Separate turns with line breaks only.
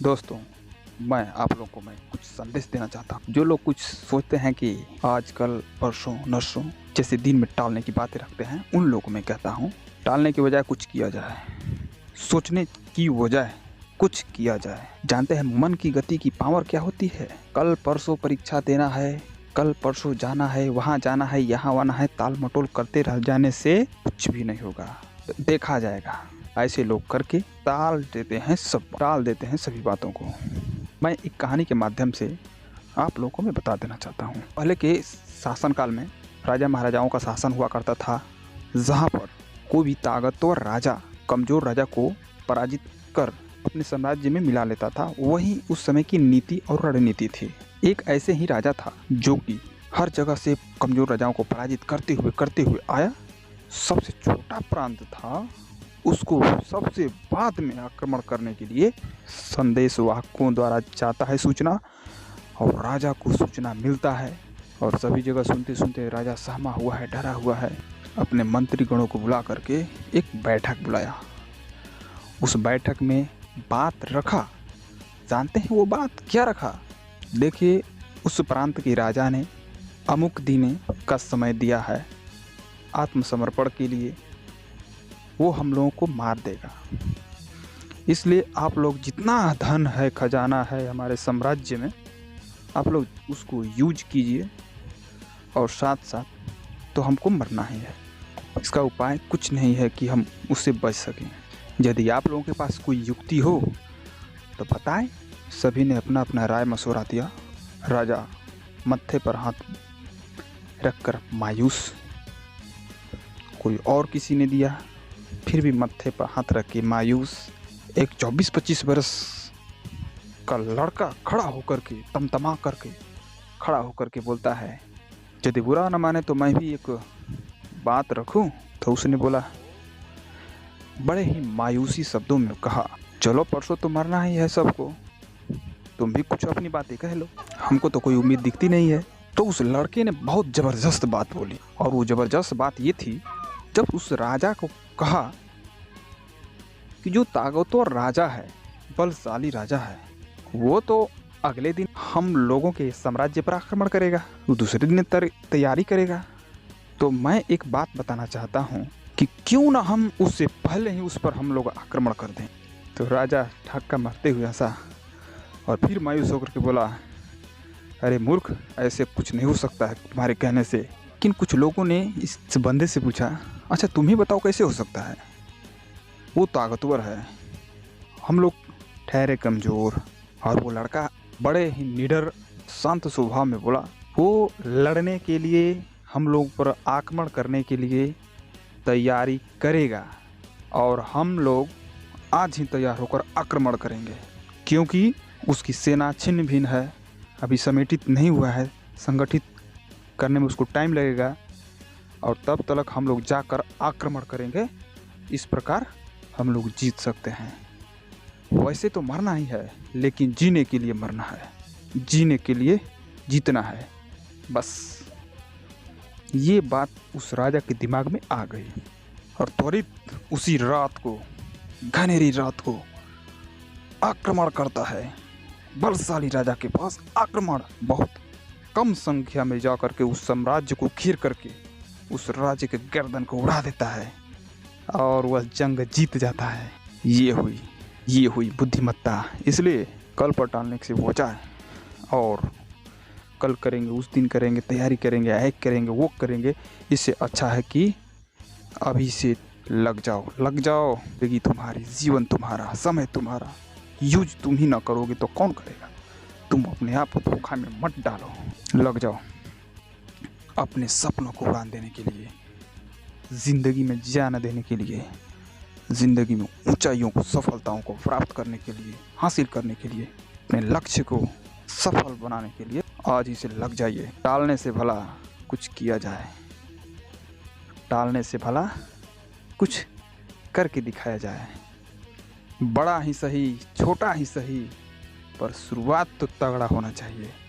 दोस्तों, मैं आप लोगों को कुछ संदेश देना चाहता हूँ। जो लोग कुछ सोचते हैं कि आजकल परसों नरसों जैसे दिन में टालने की बातें रखते हैं, उन लोगों को मैं कहता हूँ टालने की बजाय कुछ किया जाए। सोचने की बजाय कुछ किया जाए। जानते हैं मन की गति की पावर क्या होती है? कल परसों परीक्षा देना है, कल परसों जाना है, वहाँ जाना है, यहाँ आना है, ताल मटोल करते रह जाने से कुछ भी नहीं होगा। देखा जाएगा। ऐसे लोग करके टाल देते हैं सभी बातों को। मैं एक कहानी के माध्यम से आप लोगों को मैं बता देना चाहता हूँ। पहले के शासनकाल में राजा महाराजाओं का शासन हुआ करता था, जहाँ पर कोई भी ताकतवर राजा कमजोर राजा को पराजित कर अपने साम्राज्य में मिला लेता था। वही उस समय की नीति और रणनीति थी। एक ऐसे ही राजा था जो कि हर जगह से कमजोर राजाओं को पराजित करते हुए आया। सबसे छोटा प्रांत था, उसको सबसे बाद में आक्रमण करने के लिए संदेशवाहकों द्वारा जाता है सूचना, और राजा को सूचना मिलता है। और सभी जगह सुनते सुनते राजा सहमा हुआ है, डरा हुआ है। अपने मंत्रीगणों को बुला करके एक बैठक बुलाया। उस बैठक में बात रखा। जानते हैं वो बात क्या रखा? देखिए, उस प्रांत के राजा ने अमुक दिन का समय दिया है आत्मसमर्पण के लिए, वो हम लोगों को मार देगा। इसलिए आप लोग जितना धन है, खजाना है हमारे साम्राज्य में, आप लोग उसको यूज कीजिए, और साथ साथ तो हमको मरना ही है। इसका उपाय कुछ नहीं है कि हम उससे बच सकें। यदि आप लोगों के पास कोई युक्ति हो तो बताएं। सभी ने अपना अपना राय मशवरा दिया। राजा मत्थे पर हाथ रखकर मायूस, कोई और किसी ने दिया, फिर भी मत्थे पर हाथ रख के मायूस। एक 24-25 वर्ष का लड़का खड़ा होकर के तमतमा करके खड़ा होकर के बोलता है, यदि बुरा न माने तो मैं भी एक बात रखूं। तो उसने बोला, बड़े ही मायूसी शब्दों में कहा, चलो परसों तो मरना ही है सबको, तुम भी कुछ अपनी बातें कह लो, हमको तो कोई उम्मीद दिखती नहीं है। तो उस लड़के ने बहुत ज़बरदस्त बात बोली, और वो ज़बरदस्त बात ये थी, जब उस राजा को कहा कि जो ताकतवर राजा है, बलशाली राजा है, वो तो अगले दिन हम लोगों के साम्राज्य पर आक्रमण करेगा, वो दूसरे दिन तैयारी करेगा। तो मैं एक बात बताना चाहता हूँ कि क्यों ना हम उससे पहले ही उस पर हम लोग आक्रमण कर दें। तो राजा ठक्का मारते हुए हंसा और फिर मायूस होकर के बोला, अरे मूर्ख, ऐसे कुछ नहीं हो सकता है तुम्हारे कहने से। लेकिन कुछ लोगों ने इस बंदे से पूछा, अच्छा तुम ही बताओ कैसे हो सकता है? वो ताकतवर है, हम लोग ठहरे कमज़ोर। और वो लड़का बड़े ही निडर शांत स्वभाव में बोला, वो लड़ने के लिए, हम लोग पर आक्रमण करने के लिए तैयारी करेगा, और हम लोग आज ही तैयार होकर आक्रमण करेंगे, क्योंकि उसकी सेना छिन्न भिन्न है, अभी समेटित नहीं हुआ है, संगठित करने में उसको टाइम लगेगा, और तब तक हम लोग जाकर आक्रमण करेंगे। इस प्रकार हम लोग जीत सकते हैं। वैसे तो मरना ही है, लेकिन जीने के लिए मरना है, जीने के लिए जीतना है। बस ये बात उस राजा के दिमाग में आ गई, और त्वरित उसी रात को, घनेरी रात को आक्रमण करता है। बलशाली राजा के पास आक्रमण, बहुत कम संख्या में जाकर के उस साम्राज्य को घेर करके उस राज्य के गर्दन को उड़ा देता है, और वह जंग जीत जाता है। ये हुई बुद्धिमत्ता। इसलिए कल पर टालने से बचाए, और कल करेंगे, उस दिन करेंगे, तैयारी करेंगे, ऐक करेंगे, वो करेंगे। इससे अच्छा है कि अभी से लग जाओ। लेकिन तुम्हारी जीवन तुम्हारा, समय तुम्हारा, यूज तुम ही ना करोगे तो कौन करेगा? तुम अपने आप को धोखा में मत डालो, लग जाओ अपने सपनों को उड़ान देने के लिए, ज़िंदगी में जान देने के लिए, ज़िंदगी में ऊंचाइयों को, सफलताओं को प्राप्त करने के लिए, हासिल करने के लिए, अपने लक्ष्य को सफल बनाने के लिए आज ही से लग जाइए। टालने से भला कुछ किया जाए, टालने से भला कुछ करके दिखाया जाए। बड़ा ही सही, छोटा ही सही, पर शुरुआत तो तगड़ा होना चाहिए।